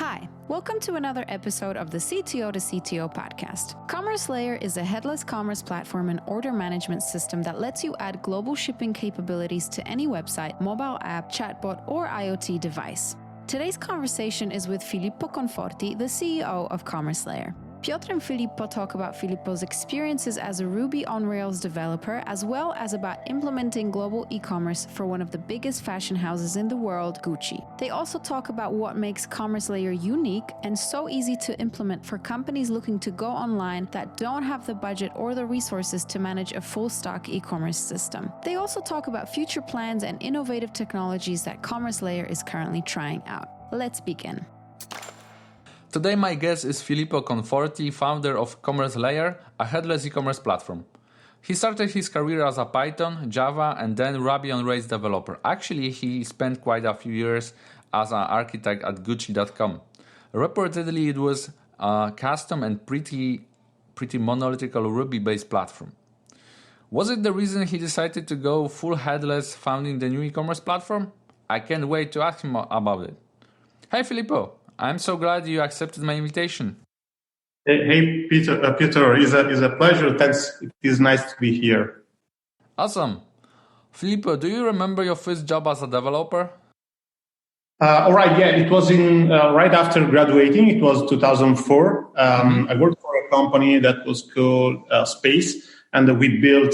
Hi, welcome to another episode of the CTO-CTO podcast. Commerce Layer is a headless commerce platform and order management system that lets you add global shipping capabilities to any website, mobile app, chatbot, or IoT device. Today's conversation is with Filippo Conforti, the CEO of Commerce Layer. Piotr and Filippo talk about Filippo's experiences as a Ruby on Rails developer, as well as about implementing global e-commerce for one of the biggest fashion houses in the world, Gucci. They also talk about what makes Commerce Layer unique and so easy to implement for companies looking to go online that don't have the budget or the resources to manage a full-stack e-commerce system. They also talk about future plans and innovative technologies that Commerce Layer is currently trying out. Let's begin. Today my guest is Filippo Conforti, founder of Commerce Layer, a headless e-commerce platform. He started his career as a Python, Java, and then Ruby on Rails developer. Actually, he spent quite a few years as an architect at Gucci.com. Reportedly, it was a custom and pretty monolithical Ruby-based platform. Was it the reason he decided to go full headless, founding the new e-commerce platform? I can't wait to ask him about it. Hey Filippo, I'm so glad you accepted my invitation. Hey Peter, it's a pleasure. Thanks. It is nice to be here. Awesome. Filippo, do you remember your first job as a developer? All right, yeah, it was in right after graduating. It was 2004. I worked for a company that was called Space, and we built.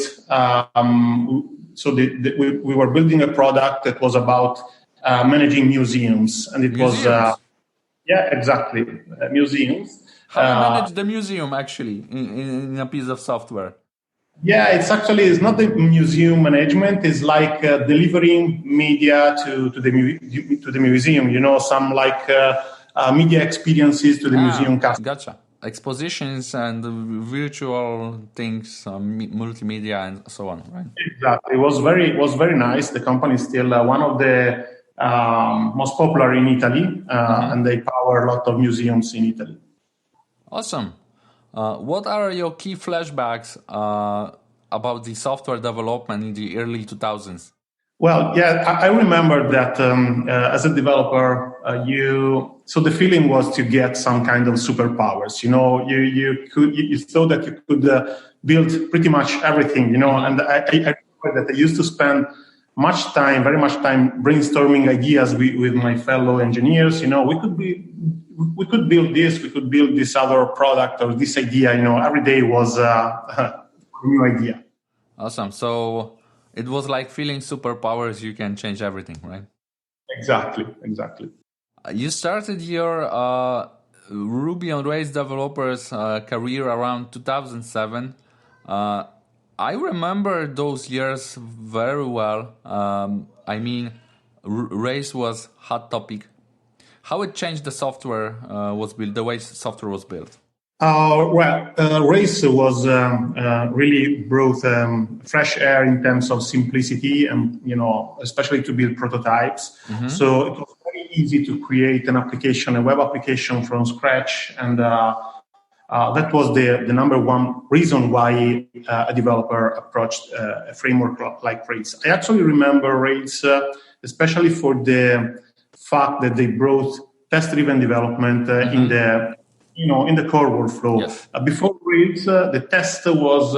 We were building a product that was about managing museums, and it was. Yeah, exactly. Museums. How do you manage the museum actually in a piece of software? Yeah, it's not the museum management. It's like delivering media to the museum. You know, some like media experiences to the museum customers. Gotcha. Expositions and virtual things, multimedia and so on, right? Exactly. It was very nice. The company is still one of the most popular in Italy, and they power a lot of museums in Italy. Awesome. What are your key flashbacks about the software development in the early 2000s? Well, yeah, I remember that as a developer, so the feeling was to get some kind of superpowers. You know, you thought that you could build pretty much everything. You know, and I remember that I used to spend very much time brainstorming ideas with my fellow engineers. You know, we could build this, we could build this other product or this idea. You know, every day was a new idea. Awesome. So it was like feeling superpowers. You can change everything, right? Exactly. You started your Ruby on Rails developers career around 2007. I remember those years very well. Rails was hot topic. How it changed the software was built, the way software was built? Rails was really brought fresh air in terms of simplicity and, you know, especially to build prototypes. So it was very easy to create an application, a web application from scratch. And that was the number one reason why a developer approached a framework like Rails. I actually remember Rails, especially for the fact that they brought test-driven development in the core workflow. Yes. Before Rails, the test was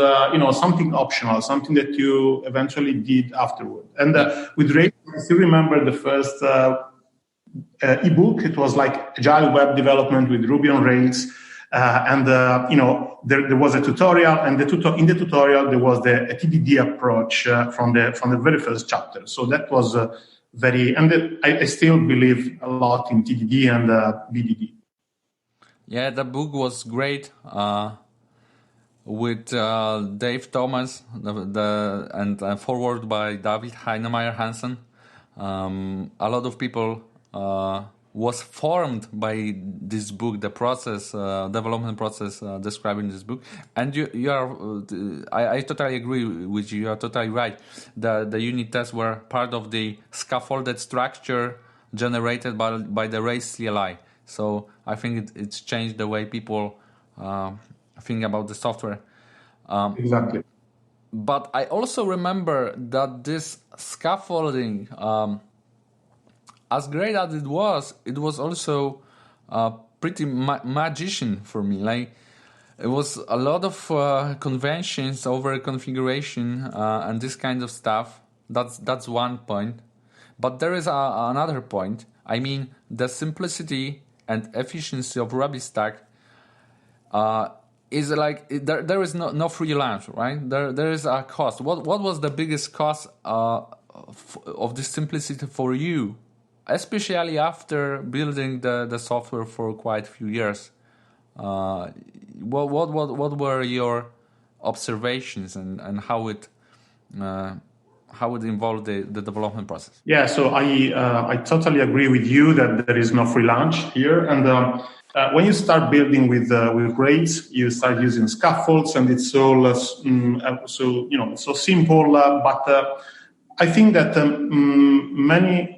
something optional, something that you eventually did afterward. And with Rails, I still remember the first ebook. It was like Agile Web Development with Ruby on Rails. There was a tutorial, and in the tutorial there was a TDD approach from the very first chapter. So that was I still believe a lot in TDD and BDD. Yeah, the book was great with Dave Thomas and forward by David Heinemeier Hansen. A lot of people was formed by this book, the process, development process described in this book. And you are, I totally agree with you. You are totally right. The unit tests were part of the scaffolded structure generated by the Rails CLI. So I think it's changed the way people think about the software. Exactly. But I also remember that this scaffolding, as great as it was also pretty magician for me. Like, it was a lot of conventions over configuration and this kind of stuff. That's one point. But there is another point. I mean, the simplicity and efficiency of Ruby stack is like there is no free lunch, right? There is a cost. What was the biggest cost of this simplicity for you, especially after building the software for quite a few years? What were your observations and how it involved the development process? Yeah, so I totally agree with you that there is no free lunch here. And when you start building with grades, you start using scaffolds, and it's all it's so simple. But I think that many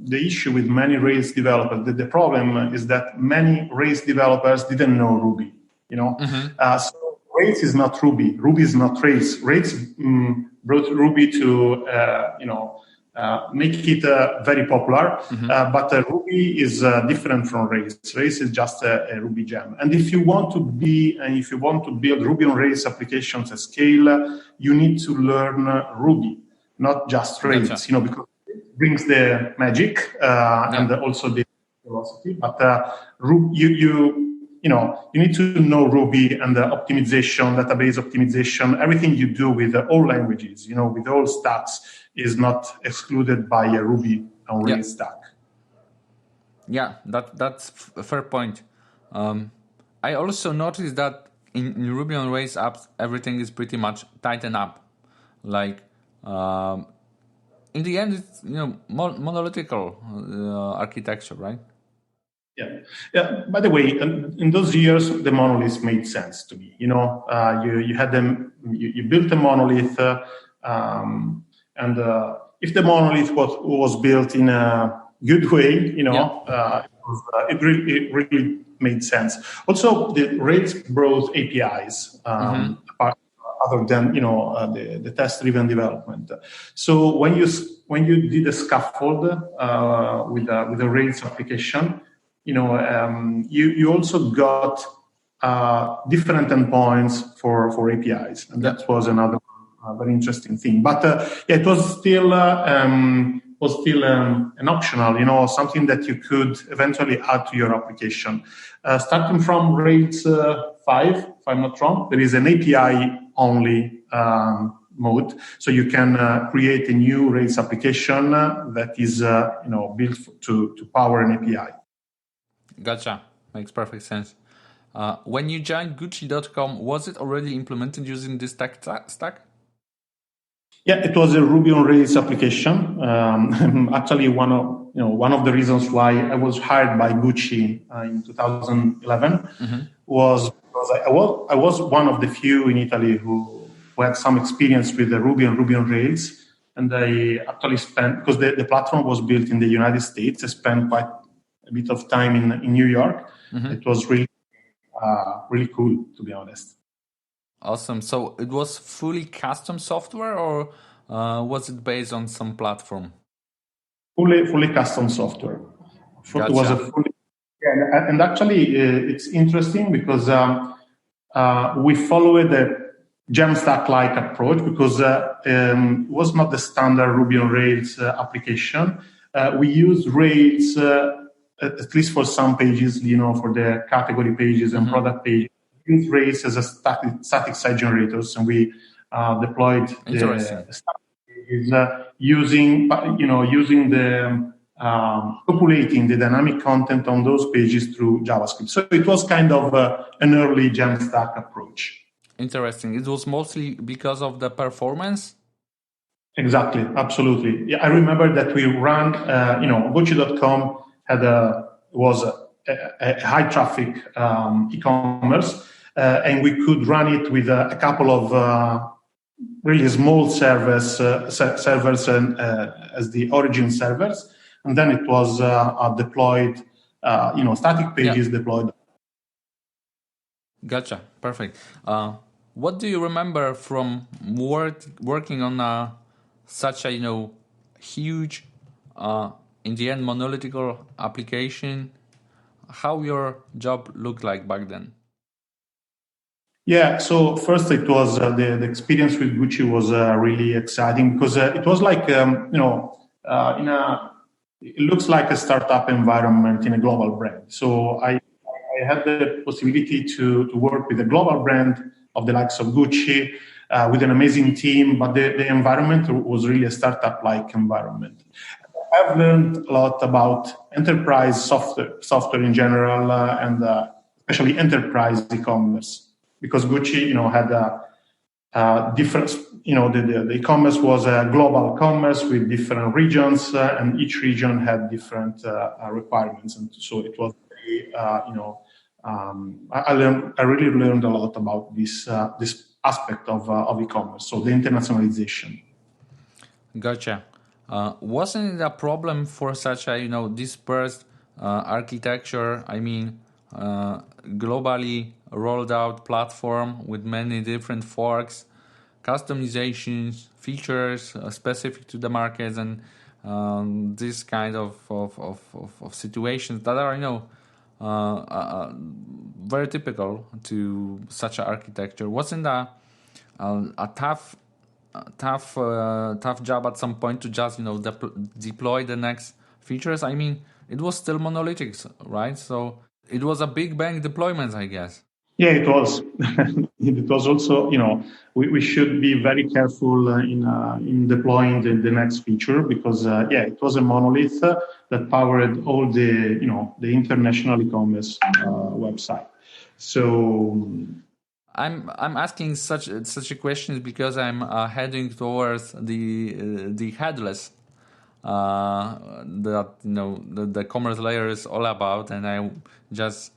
the issue with many Rails developers, the problem is that many Rails developers didn't know Ruby. So Rails is not Ruby. Ruby is not Rails. Rails brought Ruby to make it very popular. But Ruby is different from Rails. Rails is just a Ruby gem. And if you want to build Ruby on Rails applications at scale, you need to learn Ruby, not just Rails. Gotcha. Because it brings the magic and also the velocity. But you need to know Ruby and the optimization, database optimization, everything you do with all languages, with all stacks is not excluded by a Ruby on Rails stack. Yeah, that's a fair point. I also noticed that in Ruby on Rails apps, everything is pretty much tightened up. Like, in the end, it's monolithical architecture, right? Yeah. By the way, in those years, the monoliths made sense to me. You had them. You built a monolith, and if the monolith was built in a good way, it really made sense. Also, the Rails brought APIs. Other than the test-driven development. So when you did a scaffold with a Rails application, you also got different endpoints for APIs, and that was another very interesting thing. But it was still an optional, something that you could eventually add to your application. Starting from Rails 5, if I'm not wrong, there is an API only mode, so you can create a new Rails application that is built to power an API. Gotcha. Makes perfect sense. When you joined Gucci.com, was it already implemented using this tech stack? Yeah, it was a Ruby on Rails application. Actually, one of the reasons why I was hired by Gucci in 2011 was because I was one of the few in Italy who had some experience with the Ruby on Rails, and I actually spent, because the platform was built in the United States, I spent quite a bit of time in New York. It was really cool, to be honest. Awesome. So it was fully custom software, or was it based on some platform? Fully custom software. Gotcha. It was and actually it's interesting because we followed the Jamstack-like approach because it was not the standard Ruby on Rails application. We used Rails at least for some pages, for the category pages and product pages. We used Rails as a static site generators, and we deployed the static pages using the populating the dynamic content on those pages through JavaScript. So it was kind of an early Jamstack approach. Interesting. It was mostly because of the performance? Exactly. Absolutely. Yeah, I remember that we ran, Gucci.com was a high traffic e-commerce, and we could run it with a couple of really small servers and, as the origin servers. And then it was deployed, static pages deployed. Gotcha. Perfect. What do you remember from working on such a huge, in the end, monolithic application? how your job looked like back then. Yeah, so first it was the experience with Gucci was really exciting because it was like it looks like a startup environment in a global brand. So I had the possibility to work with a global brand of the likes of Gucci with an amazing team, but the environment was really a startup-like environment. I've learned a lot about enterprise software in general, and especially enterprise e-commerce, because Gucci, had a different, the e-commerce was a global commerce with different regions, and each region had different requirements, and so it was very, I really learned a lot about this aspect of e-commerce, so the internationalization. Gotcha. Wasn't it a problem for such a dispersed architecture? I mean, globally rolled out platform with many different forks, customizations, features specific to the markets, and this kind of situations that are very typical to such an architecture. Wasn't a tough job at some point to just deploy the next features? I mean, it was still monolithic, right? So it was a big bang deployment, I guess. Yeah, it was. It was also, we should be very careful in deploying the next feature because, it was a monolith that powered all the international e-commerce website. So I'm asking such a question because I'm heading towards the headless that the commerce layer is all about, and I just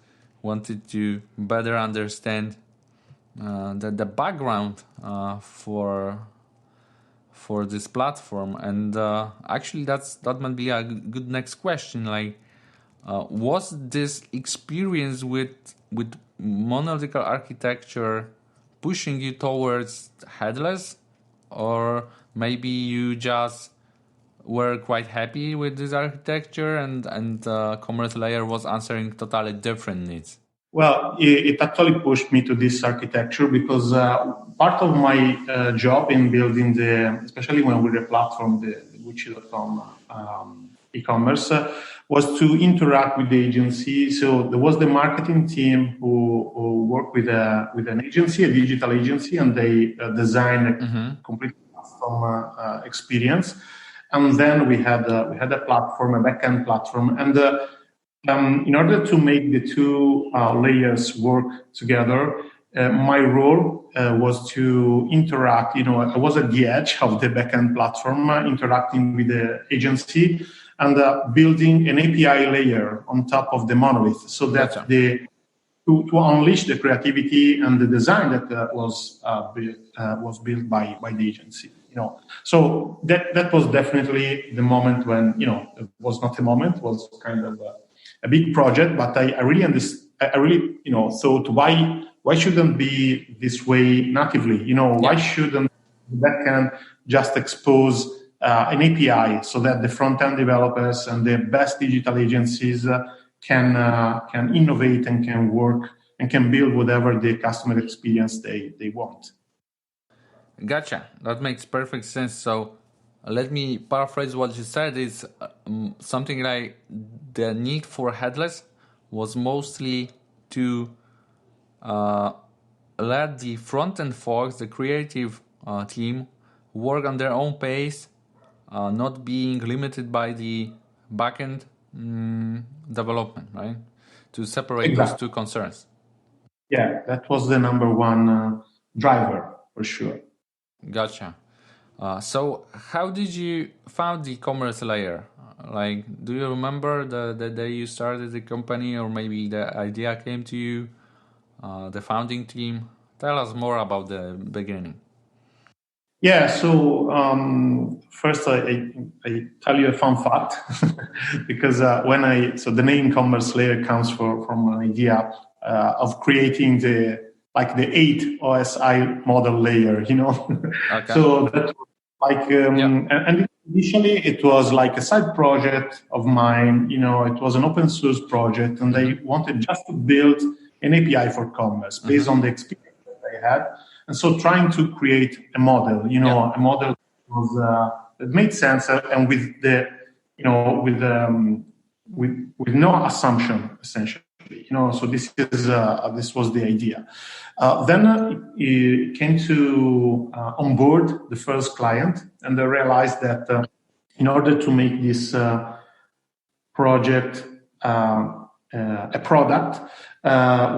wanted to better understand the background for this platform. And actually, that might be a good next question. Like, was this experience with monolithic architecture pushing you towards headless, or maybe you just were quite happy with this architecture and commerce layer was answering totally different needs? Well, it actually pushed me to this architecture because part of my job in building especially when we replatformed the Gucci.com e-commerce, was to interact with the agency. So there was the marketing team who worked with an agency, a digital agency, and they designed a complete custom experience. And then we had a platform, a backend platform, and in order to make the two layers work together, my role was to interact. I was at the edge of the backend platform, interacting with the agency and building an API layer on top of the monolith, so that to unleash the creativity and the design that was built by the agency. So that was definitely the moment when it was not a moment, it was kind of a big project, but I really thought why shouldn't be this way natively? Why shouldn't the backend just expose an API so that the front-end developers and the best digital agencies can innovate and can work and can build whatever the customer experience they want. Gotcha. That makes perfect sense. So let me paraphrase what you said. Is something like the need for headless was mostly to let the front-end folks, the creative team, work on their own pace, not being limited by the backend development, right? To separate those two concerns. Yeah, that was the number one driver for sure. Gotcha. So how did you found the commerce layer? Like, do you remember the day you started the company, or maybe the idea came to you, the founding team? Tell us more about the beginning. Yeah, so first I tell you a fun fact because the name commerce layer comes from an idea of creating the 8 OSI model layer, Okay. So that And initially it was like a side project of mine. It was an open source project, and they wanted just to build an API for commerce based on the experience that they had. And so trying to create a model, a model that made sense and with the, with no assumption essentially. So this was the idea. Then it came to onboard the first client, and I realized that in order to make this project a product,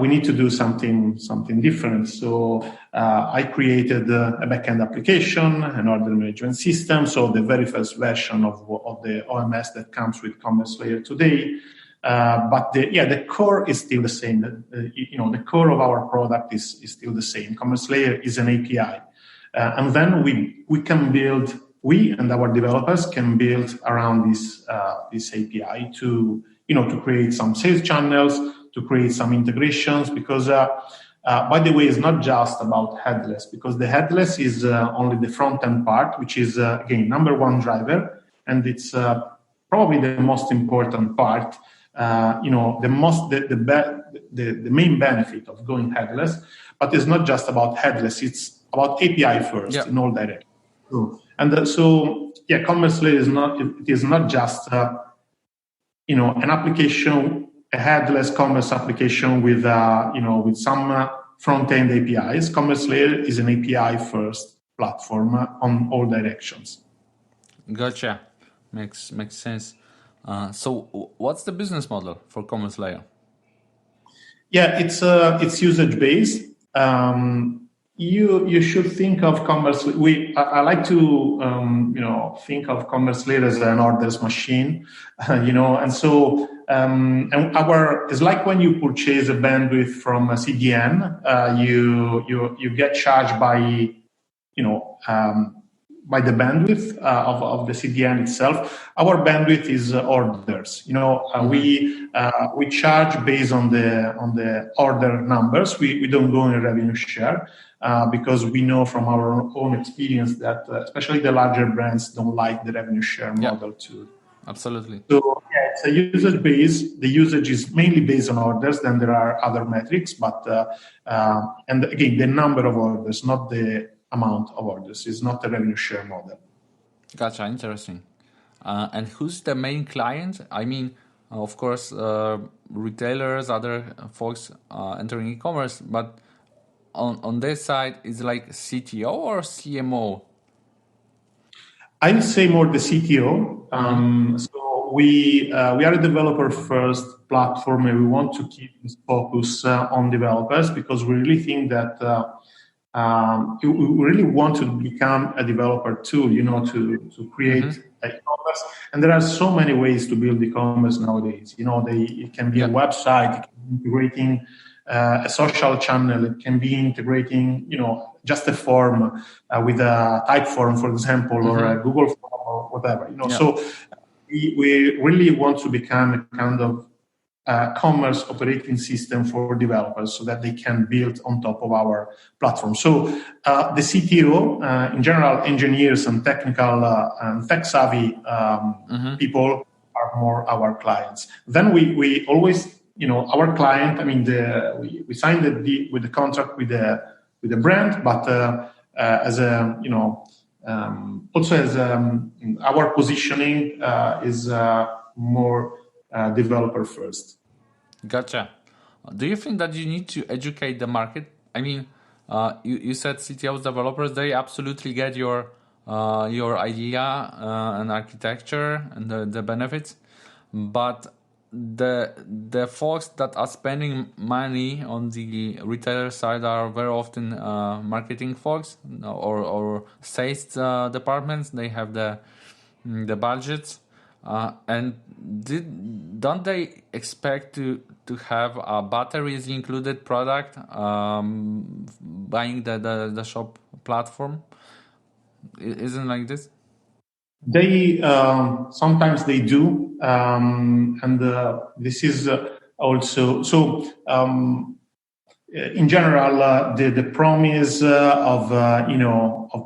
we need to do something different. So I created a backend application, an order management system. So the very first version of the OMS that comes with Commerce Layer today. But the core is still the same. The core of our product is still the same. Commerce Layer is an API, and then we can build. We and our developers can build around this API to create some sales channels, to create some integrations. Because by the way, it's not just about headless, because the headless is only the front end part, which is again number one driver, and it's probably the most important part. The main benefit of going headless, but it's not just about headless, it's about API first in all directions. Commerce Layer is not just an application, a headless commerce application with some front end APIs. Commerce Layer is an API first platform on all directions. Gotcha, makes sense. So what's the business model for Commerce Layer? Yeah, it's usage based. You should think of Commerce. I like to think of Commerce Layer as an orders machine, and so it's like when you purchase a bandwidth from a CDN, you get charged by the bandwidth of the CDN itself. Our bandwidth is orders. We charge based on the order numbers. We don't go in a revenue share because we know from our own experience that especially the larger brands don't like the revenue share model too. Absolutely. So it's a usage base. The usage is mainly based on orders. Then there are other metrics, but and again the number of orders, not the amount of orders. Is not a revenue share model. Gotcha, interesting. And who's the main client? I mean, of course, retailers, other folks entering e-commerce, but on this side, is like CTO or CMO? I would say more the CTO. So we are a developer first platform, and we want to keep this focus on developers because we really think that. We really want to become a developer too, to create e-commerce. And there are so many ways to build e-commerce nowadays. It can be a website, it can be integrating a social channel, it can be integrating, just a form with a type form, for example, or a Google form or whatever. So we really want to become a kind of commerce operating system for developers so that they can build on top of our platform. So the CTO, in general, engineers and technical and tech-savvy people are more our clients. Then we always, our client, I mean, we signed with the contract with the brand, but as a, also as our positioning is more developer first. Gotcha. Do you think that you need to educate the market? I mean, you said CTOs, developers, they absolutely get your idea and architecture and the benefits, but the folks that are spending money on the retailer side are very often marketing folks or sales departments. They have the budgets. And don't they expect to have a batteries included product buying the shop platform? Isn't like this? They sometimes they do, and this is also so. in general, the promise of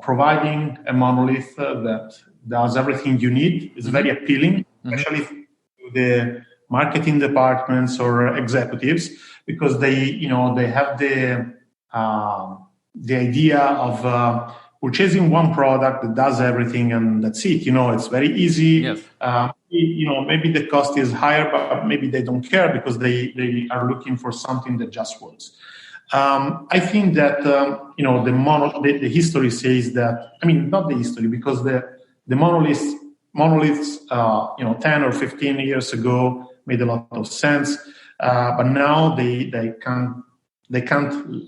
providing a monolith that does everything you need is very appealing, especially to the marketing departments or executives, because they have the idea of purchasing one product that does everything and that's it. It's very easy. Yes. Maybe the cost is higher, but maybe they don't care because they are looking for something that just works. I think that the history says that. I mean, not the history, because the monoliths 10 or 15 years ago made a lot of sense, but now they can't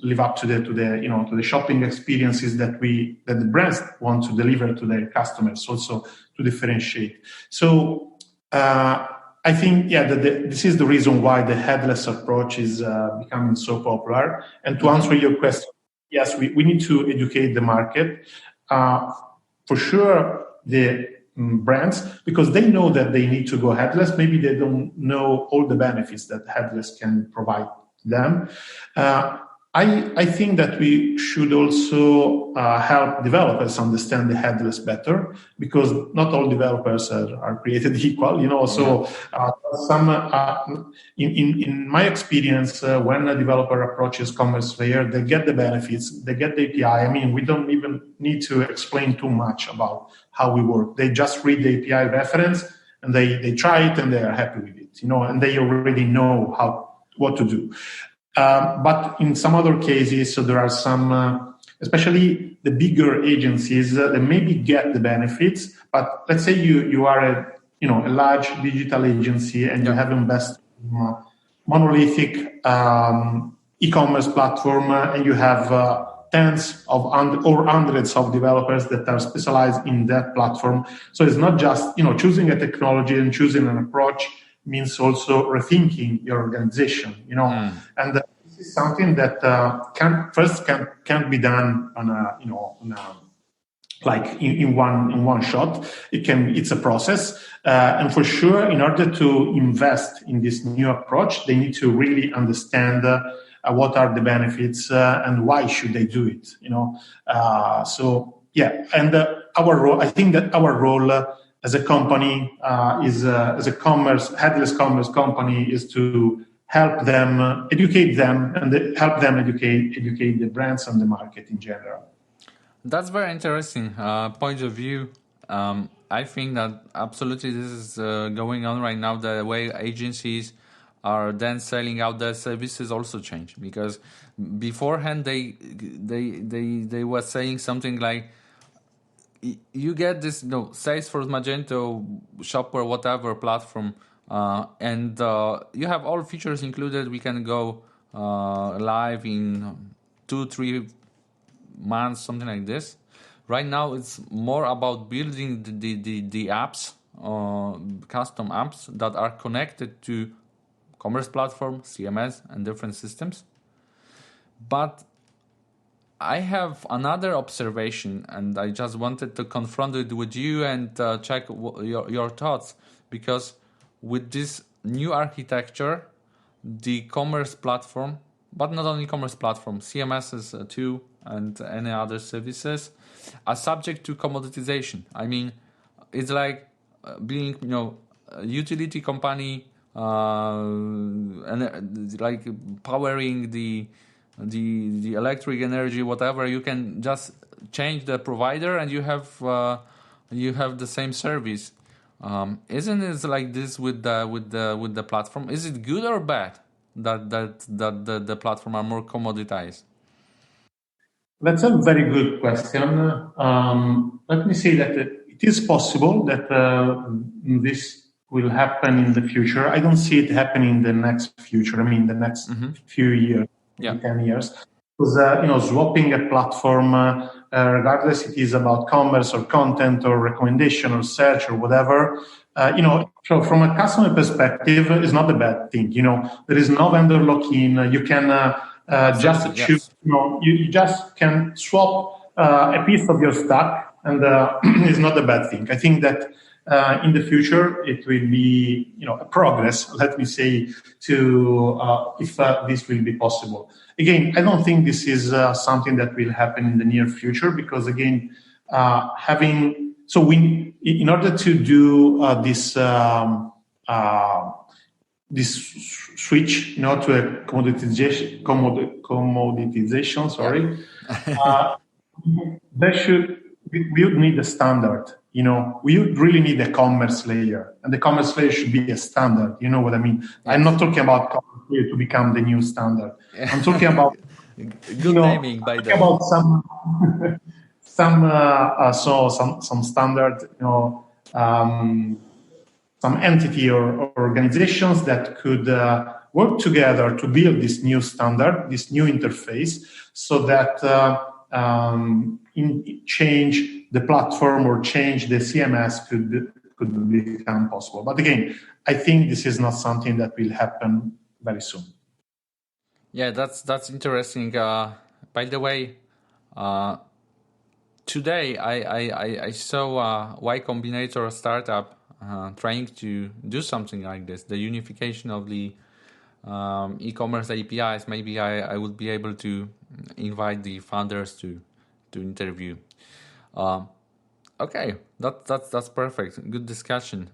live up to the shopping experiences that the brands want to deliver to their customers, also to differentiate. So I think that this is the reason why the headless approach is becoming so popular. And to answer your question, yes, we need to educate the market, for sure. The brands, because they know that they need to go headless. Maybe they don't know all the benefits that headless can provide them. I think that we should also help developers understand the headless better, because not all developers are created equal. So in my experience, when a developer approaches Commerce Layer, they get the benefits, they get the API. I mean, we don't even need to explain too much about how we work. They just read the API reference and they try it and they are happy with it, and they already know what to do. But in some other cases, so there are some, especially the bigger agencies, they maybe get the benefits. But let's say you are a large digital agency and you have invested in a monolithic e-commerce platform, and you have tens of or hundreds of developers that are specialized in that platform. So it's not just choosing a technology and choosing an approach. Means also rethinking your organization, and this is something that can't be done in one shot. It's a process, and for sure, in order to invest in this new approach, they need to really understand what are the benefits and why should they do it. And our role. I think that our role as a company, as a headless commerce company, is to help them, educate them, and help them educate the brands and the market in general. That's very interesting point of view. I think that absolutely this is going on right now. The way agencies are then selling out their services also change, because beforehand they were saying something like, you get this Salesforce, Magento, Shopware, whatever platform, and you have all features included. We can go live in 2-3 months, something like this. Right now, it's more about building the apps, custom apps that are connected to commerce platform, CMS, and different systems. But I have another observation, and I just wanted to confront it with you and check your thoughts, because with this new architecture, the commerce platform, but not only commerce platform, CMSs too, and any other services, are subject to commoditization. I mean, it's like being, a utility company, and like powering the electric energy, whatever. You can just change the provider and you have the same service. Isn't it like this with the platform? Is it good or bad that the platform are more commoditized? That's a very good question. Let me say that it is possible that this will happen in the future. I don't see it happening in the next future. I mean, the next few years. 10 years, because swapping a platform, regardless it is about commerce or content or recommendation or search or whatever, so from a customer perspective, is not a bad thing. There is no vendor lock-in. You can just choose. You just can swap a piece of your stack, and it's not a bad thing. I think that in the future it will be, a progress, let me say, to if this will be possible. Again, I don't think this is something that will happen in the near future, because again, in order to do this switch, to a commoditization. Sorry, we would need a standard. We would really need a commerce layer, and the commerce layer should be a standard. You know what I mean? Yes. I'm not talking about commerce layer to become the new standard. I'm talking about good naming by the about some standard, some entity or organizations that could work together to build this new standard, this new interface, so that change the platform or change the CMS could become possible. But again, I think this is not something that will happen very soon. Yeah, that's interesting. By the way, today I saw Y Combinator, a startup, trying to do something like this, the unification of the e-commerce APIs. Maybe I would be able to invite the founders to interview. Okay, that's perfect. Good discussion.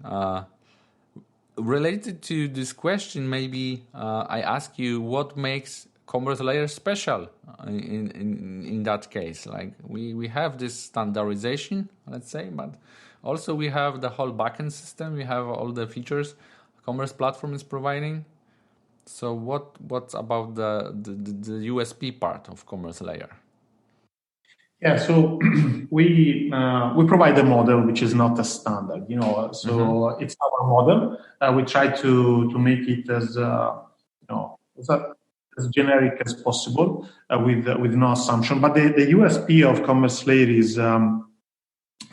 Related to this question, maybe I ask you, what makes commerce layer special in that case? Like we have this standardization, let's say, but also we have the whole backend system. We have all the features commerce platform is providing. So what's about the USP part of commerce layer? Yeah, so we provide a model which is not a standard, So it's our model. We try to make it as as generic as possible, with no assumption. But the USP of commerce layer is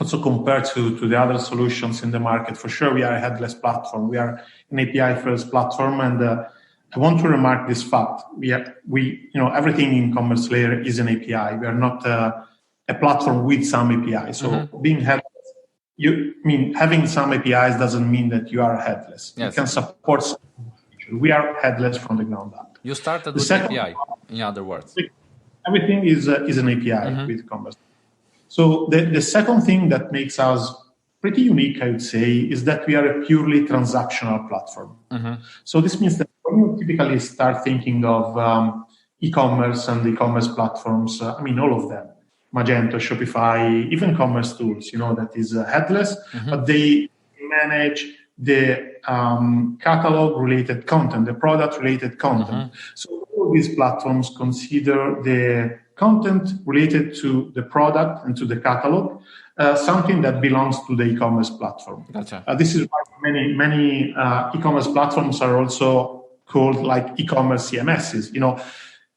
also compared to the other solutions in the market. For sure, we are a headless platform. We are an API first platform, and I want to remark this fact: we everything in commerce layer is an API. We are not a platform with some APIs. So being headless, having some APIs doesn't mean that you are headless. Yes. You can support some features. We are headless from the ground up. You started with API, in other words. Everything is an API with commerce. So the second thing that makes us pretty unique, I would say, is that we are a purely transactional platform. So this means that when you typically start thinking of e-commerce and e-commerce platforms, all of them, Magento, Shopify, even commerce tools, that is headless, but they manage the catalog-related content, the product-related content. So all these platforms consider the content related to the product and to the catalog something that belongs to the e-commerce platform. Gotcha. This is why many e-commerce platforms are also called like e-commerce CMSs.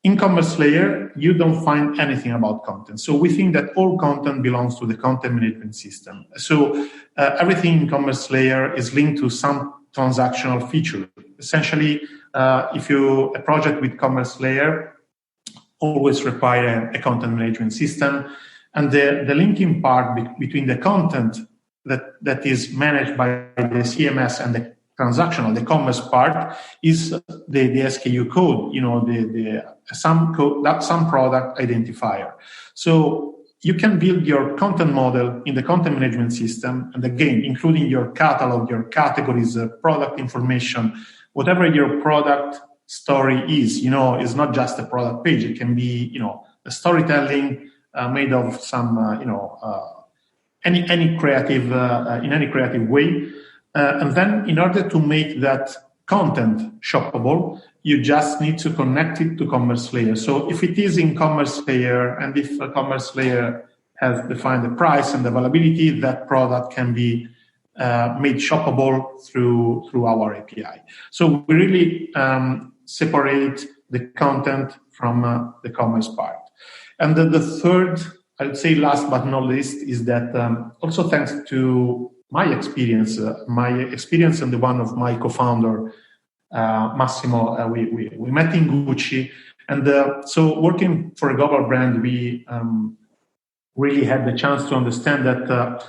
In commerce layer, you don't find anything about content. So we think that all content belongs to the content management system. So everything in commerce layer is linked to some transactional feature. Essentially, if a project with commerce layer always require a content management system, and the linking part between the content that is managed by the CMS and the transactional, the commerce part, is the SKU code, some product identifier. So you can build your content model in the content management system, and again, including your catalog, your categories, product information, whatever your product story is, is not just a product page. It can be, a storytelling made of some, any creative, in any creative way. And then in order to make that content shoppable, you just need to connect it to commerce layer. So if it is in commerce layer, and if a commerce layer has defined the price and the availability, that product can be made shoppable through our API. So we really separate the content from the commerce part. And then the third, I would say last but not least, is that also thanks to my experience and the one of my co-founder, Massimo, we met in Gucci. And so working for a global brand, we really had the chance to understand that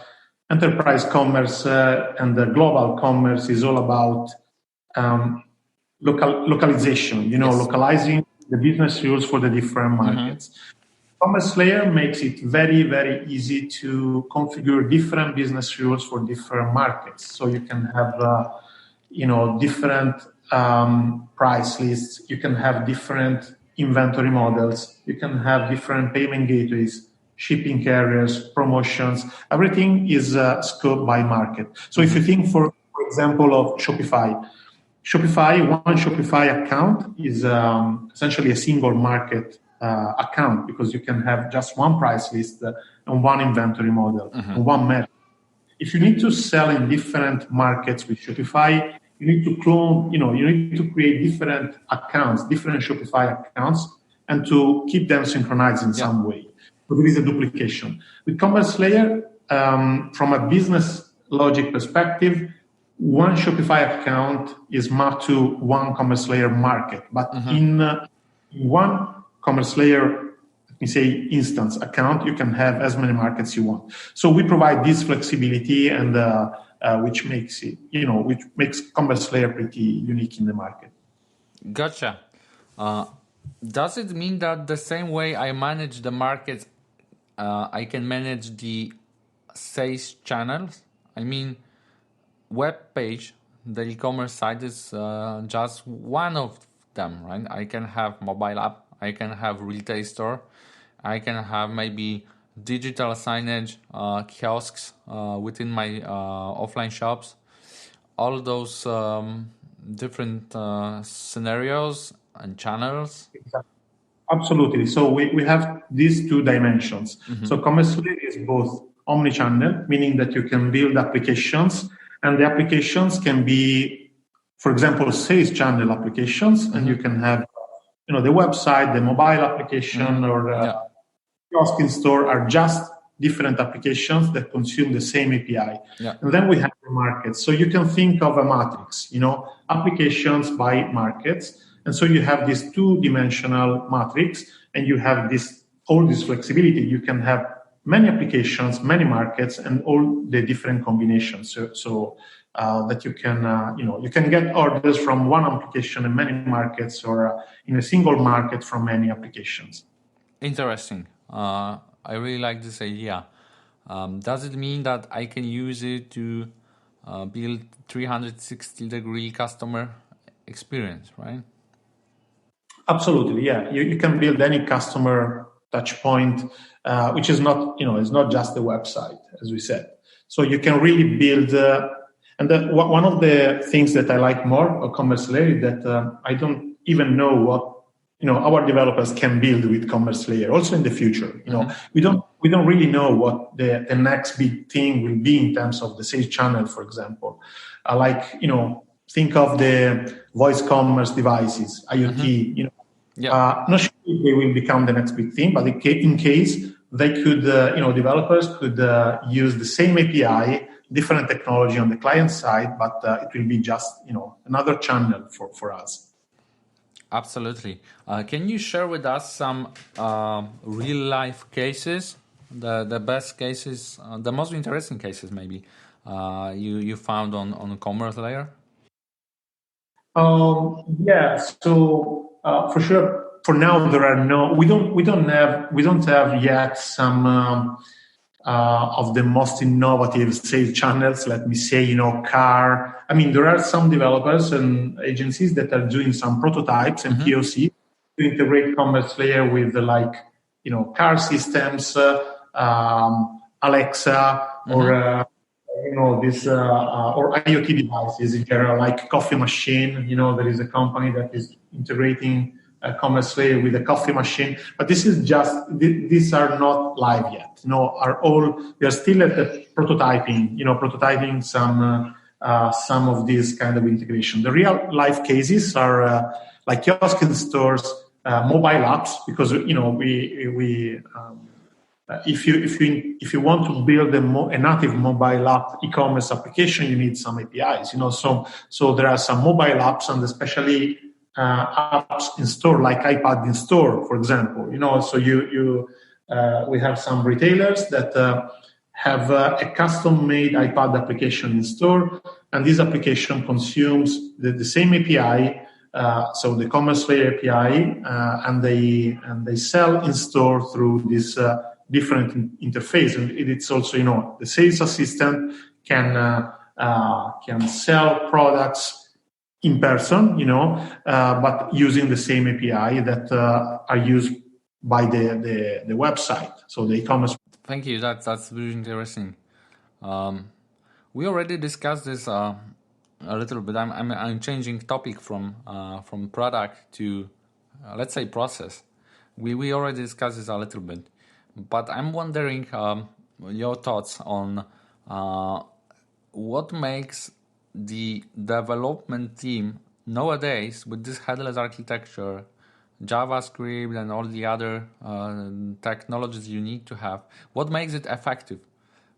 enterprise commerce and the global commerce is all about localization, localizing the business rules for the different markets. Commerce layer makes it very, very easy to configure different business rules for different markets. So you can have, different price lists. You can have different inventory models. You can have different payment gateways, shipping carriers, promotions. Everything is scoped by market. So if you think, for example, of Shopify, one Shopify account is essentially a single market account, because you can have just one price list and one inventory model and one method. If you need to sell in different markets with Shopify, you need to clone, you need to create different accounts, different Shopify accounts, and to keep them synchronized in some way. So there is a duplication. With Commerce Layer, from a business logic perspective, one Shopify account is mapped to one Commerce Layer market, but in one Commerce Layer, let me say, instance account, you can have as many markets you want. So we provide this flexibility, and which makes it, which makes Commerce Layer pretty unique in the market. Gotcha. Does it mean that the same way I manage the markets, I can manage the sales channels? I mean, web page, the e-commerce site is just one of them, right? I can have mobile app, I can have retail store, I can have maybe digital signage, kiosks within my offline shops. All those different scenarios and channels. Absolutely. So we have these two dimensions. So Commerce Layer is both omni-channel, meaning that you can build applications, and the applications can be, for example, sales channel applications, and you can have, the website, the mobile application, or kiosk in store are just different applications that consume the same API. And then we have the markets. So you can think of a matrix, applications by markets. And so you have this two-dimensional matrix, and you have all this flexibility. You can have many applications, many markets, and all the different combinations. So that you can, you can get orders from one application in many markets, or in a single market from many applications. Interesting. I really like this idea. Does it mean that I can use it to build 360-degree customer experience, right? Absolutely, yeah. You can build any customer touch point, which is not, it's not just the website, as we said. So you can really build, one of the things that I like more of Commerce Layer is that I don't even know what, our developers can build with Commerce Layer. Also in the future, we don't really know what the next big thing will be in terms of the sales channel, for example. Think of the voice commerce devices, IoT, not sure if they will become the next big thing, but in case they could, developers could use the same API, different technology on the client side, but it will be just, another channel for us. Absolutely. Can you share with us some real life cases, the best cases, the most interesting cases maybe you found on Commerce Layer? So for sure, for now there are we don't have yet some of the most innovative sales channels. Let me say, car. I mean, there are some developers and agencies that are doing some prototypes and POC to integrate Commerce Layer with car systems, Alexa, or or IoT devices in general, like coffee machine. There is a company that is integrating Commerce Layer with a coffee machine, but this is these are not live yet. We are still at the prototyping some of these kind of integration. The real life cases are like kiosk in stores, mobile apps, because if you want to build a native mobile app e-commerce application, you need some APIs. So there are some mobile apps, and especially apps in store, like iPad in store, for example. So we have some retailers that have a custom-made iPad application in store, and this application consumes the same API, so the Commerce Layer API, and they sell in store through this different interface. And it's also, the sales assistant can sell products in person, but using the same API that are used by the website, so the e-commerce. Thank you. That's really interesting. We already discussed this a little bit. I'm changing topic from product to let's say process. We already discussed this a little bit, but I'm wondering your thoughts on what makes the development team nowadays with this headless architecture, JavaScript and all the other technologies you need to have. What makes it effective?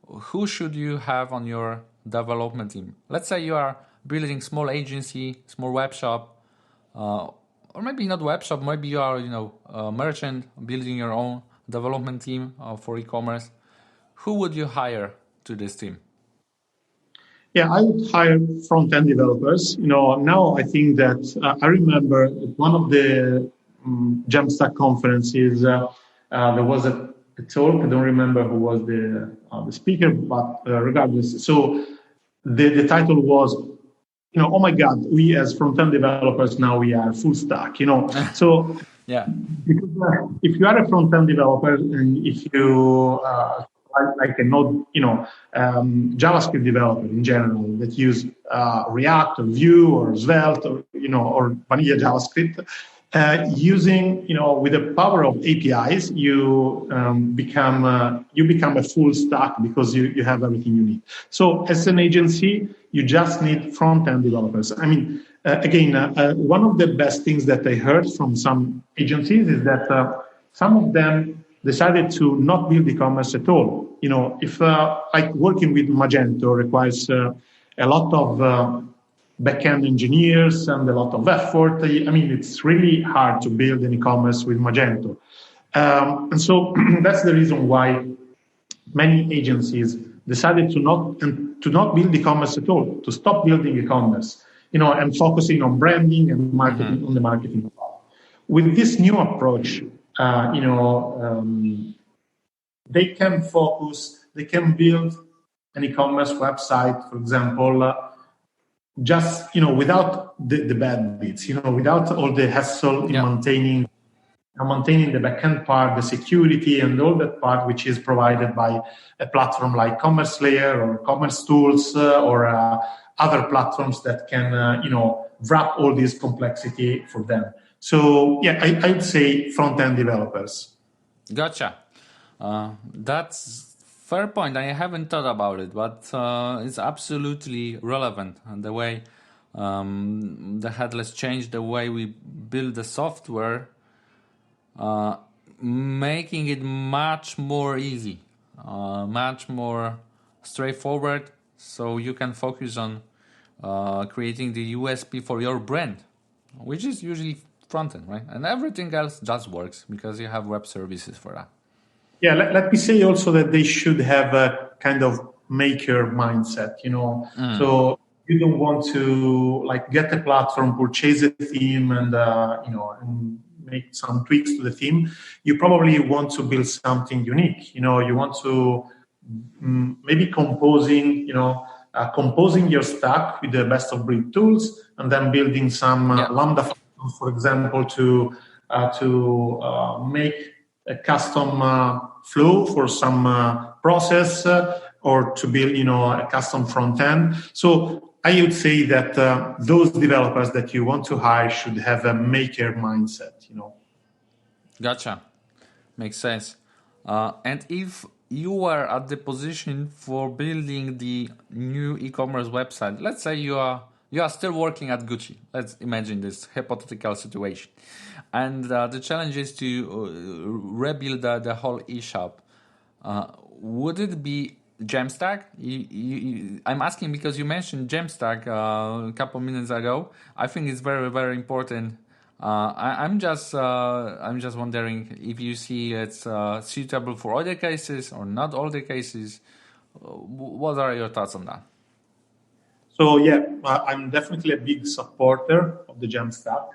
Who should you have on your development team? Let's say you are building small agency, small web shop, or maybe not web shop. Maybe you are, a merchant building your own development team for e-commerce. Who would you hire to this team? Yeah, I would hire front-end developers. Now I think that I remember at one of the Jamstack conferences, there was a talk. I don't remember who was the speaker, but regardless. So the title was, oh my God, we as front-end developers, now we are full stack, So yeah, because if you are a front-end developer and if you like a node, JavaScript developer in general that use React or Vue or Svelte or or vanilla JavaScript, using with the power of APIs, you become a full stack because you have everything you need. So as an agency, you just need front-end developers. I mean, again, one of the best things that I heard from some agencies is that some of them decided to not build e-commerce at all. If like working with Magento requires a lot of backend engineers and a lot of effort. I mean, it's really hard to build an e-commerce with Magento. And so that's the reason why many agencies decided to not build e-commerce at all, to stop building e-commerce, and focusing on branding and marketing, on the marketing. With this new approach, they can focus, they can build an e-commerce website, for example, just, without the bad bits, without all the hassle in maintaining the backend part, the security and all that part, which is provided by a platform like Commerce Layer or Commerce Tools or other platforms that can, wrap all this complexity for them. So, yeah, I'd say front-end developers. Gotcha. That's fair point. I haven't thought about it, but it's absolutely relevant. And the way the headless changed the way we build the software, making it much more easy, much more straightforward, so you can focus on creating the USP for your brand, which is usually front-end, right? And everything else just works because you have web services for that. Yeah, let me say also that they should have a kind of maker mindset, So you don't want to get a platform, purchase a theme, and and make some tweaks to the theme. You probably want to build something unique. You want to maybe composing your stack with the best of breed tools, and then building some Lambda functions, for example, to make a custom flow for some process or to build, a custom front end. So I would say that those developers that you want to hire should have a maker mindset, Gotcha. Makes sense. And if you were at the position for building the new e-commerce website, let's say you are still working at Gucci. Let's imagine this hypothetical situation. And the challenge is to rebuild the whole e-shop. Would it be Jamstack? I'm asking because you mentioned Jamstack a couple minutes ago. I think it's very, very important. I'm just wondering if you see it's suitable for all the cases or not all the cases. What are your thoughts on that? So yeah, I'm definitely a big supporter of the Jamstack.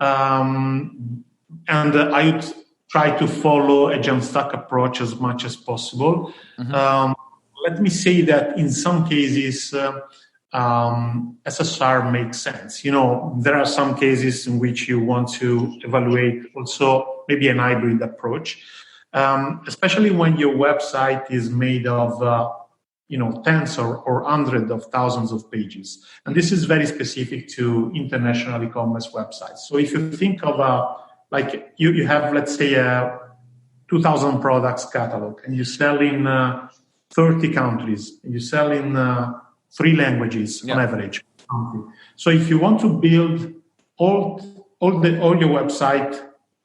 And I would try to follow a Jamstack approach as much as possible. Let me say that in some cases, SSR makes sense. There are some cases in which you want to evaluate also maybe an hybrid approach, especially when your website is made of tens or hundreds of thousands of pages. And this is very specific to international e-commerce websites. So if you think of like you have, let's say, a 2,000 products catalog, and you sell in 30 countries, and you sell in 3 languages on average. So if you want to build all your website,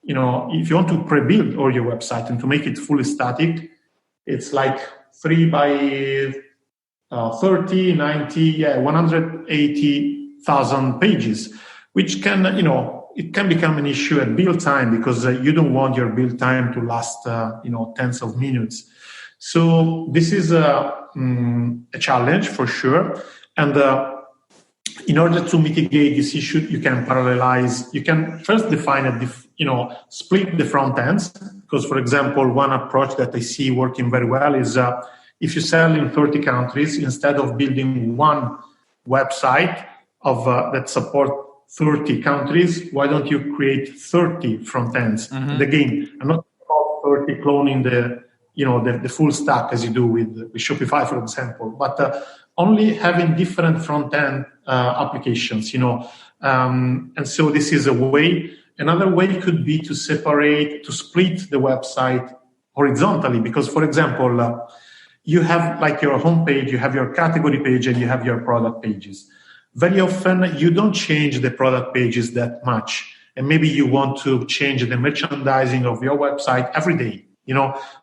if you want to pre-build all your website and to make it fully static, it's like 3 by 30, 90, 180,000 pages, which can, it can become an issue at build time because you don't want your build time to last, tens of minutes. So this is a challenge for sure. And in order to mitigate this issue, you can parallelize. You can first define split the front ends. Because, for example, one approach that I see working very well is if you sell in 30 countries, instead of building one website that support 30 countries, why don't you create 30 front ends? And again, I'm not about 30 cloning the full stack as you do with Shopify, for example, but only having different front end applications, and so this is a way. Another way could be to split the website horizontally, because, for example, you have like your homepage, you have your category page, and you have your product pages. Very often, you don't change the product pages that much, and maybe you want to change the merchandising of your website every day.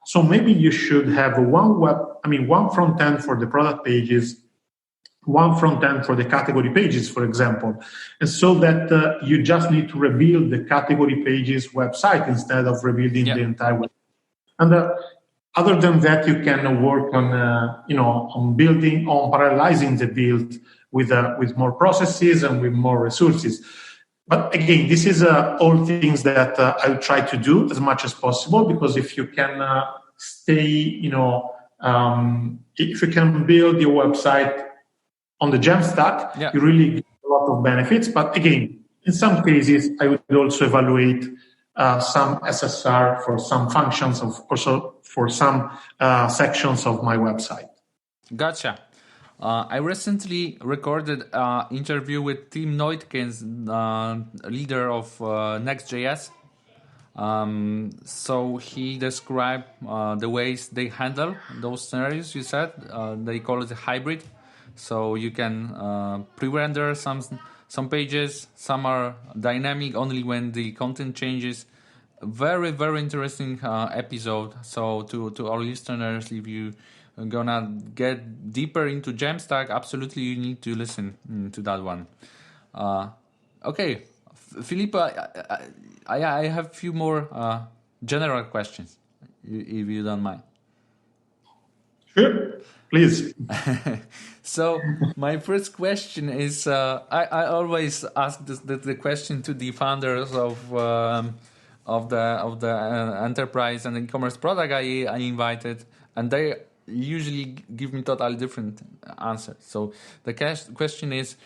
So maybe you should have one front end for the product pages, one front end for the category pages, for example. And so that you just need to rebuild the category pages website instead of rebuilding the entire website. And other than that, you can work on parallelizing the build with more processes and with more resources. But again, this is all things that I'll try to do as much as possible, because if you can if you can build your website on the Jamstack, you really get a lot of benefits. But again, in some cases, I would also evaluate some SSR for some functions, also for some sections of my website. Gotcha. I recently recorded an interview with Tim Neutkens, leader of Next.js. So he described the ways they handle those scenarios. You said they call it a hybrid. So you can pre-render some pages. Some are dynamic only when the content changes. Very, very interesting episode. So to our listeners, if you gonna get deeper into Jamstack, absolutely you need to listen to that one. Okay, Filippo, I have a few more general questions, if you don't mind. Sure, please. So my first question is, I always ask the question to the founders of the enterprise and e-commerce product I invited, and they usually give me totally different answers. So the question is,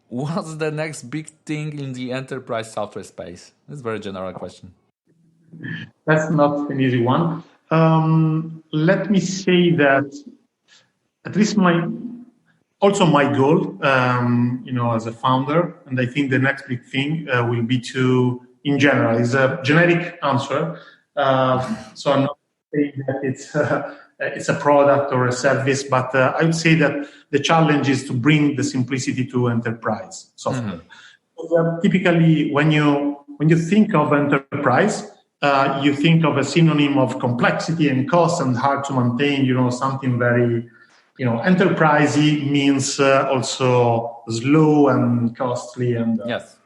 what's the next big thing in the enterprise software space? That's a very general question. That's not an easy one. Let me say that at least my goal, as a founder, and I think the next big thing will be to, in general, is a generic answer. So I'm not saying that it's a product or a service, but I would say that the challenge is to bring the simplicity to enterprise software. So, typically, when you think of enterprise, you think of a synonym of complexity and cost and hard to maintain. Something very, enterprisey means also slow and costly and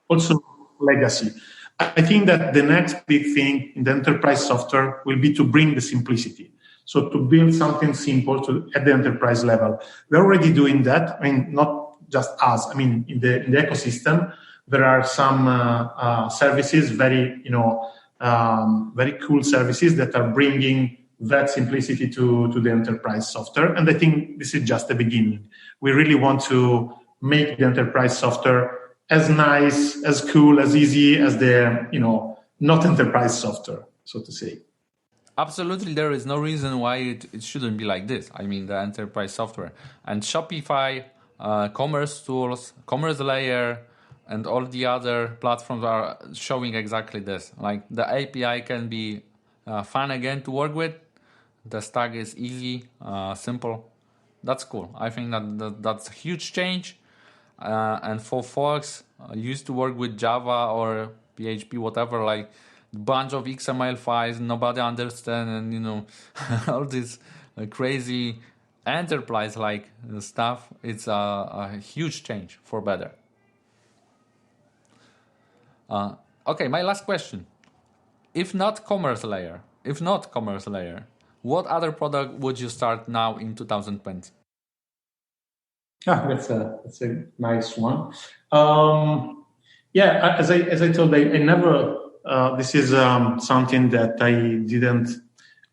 also legacy. I think that the next big thing in the enterprise software will be to bring the simplicity. So to build something simple at the enterprise level, we're already doing that. I mean, not just us. I mean, in the ecosystem, there are some services, very cool services that are bringing that simplicity to the enterprise software. And I think this is just the beginning. We really want to make the enterprise software as nice, as cool, as easy as the not enterprise software, so to say. Absolutely, there is no reason why it shouldn't be like this. I mean, the enterprise software and Shopify, commerce tools, commerce layer, and all the other platforms are showing exactly this. Like the API can be fun again to work with. The stack is easy, simple. That's cool. I think that's a huge change. And for folks used to work with Java or PHP, whatever, like bunch of XML files, nobody understand, and all this crazy enterprise-like stuff. It's a huge change for better. Okay, my last question: if not commerce layer, what other product would you start now in 2020? That's a nice one. As I told, I never. This is something that I didn't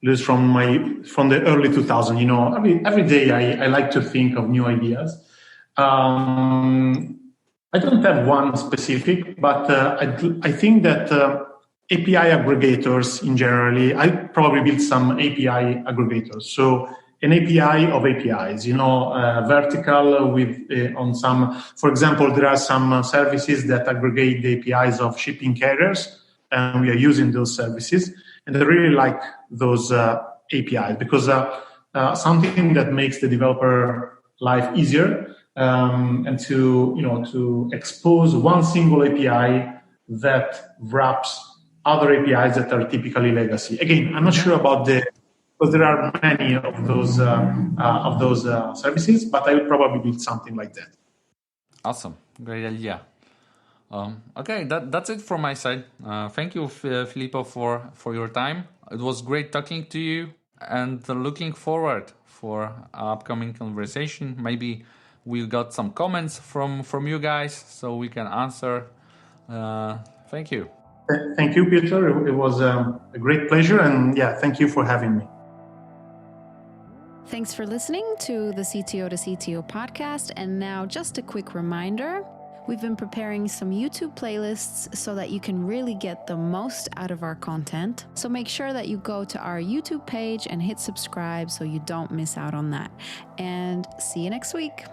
lose from the early 2000s. Every day I like to think of new ideas. I don't have one specific, but I think that API aggregators in generally, I probably built some API aggregators. So an API of APIs, vertical with on some, for example, there are some services that aggregate the APIs of shipping carriers, and we are using those services. And I really like those APIs because something that makes the developer life easier, and to expose one single API that wraps other APIs that are typically legacy. Again, I'm not sure about because there are many of those services, but I would probably build something like that. Awesome, great idea. Okay, that's it from my side. Thank you, Filippo, for your time. It was great talking to you, and looking forward for upcoming conversation. Maybe we got some comments from you guys, so we can answer. Thank you. Thank you, Peter. It was a great pleasure, and thank you for having me. Thanks for listening to the CTO-CTO podcast. And now just a quick reminder, we've been preparing some YouTube playlists so that you can really get the most out of our content. So make sure that you go to our YouTube page and hit subscribe so you don't miss out on that. And see you next week.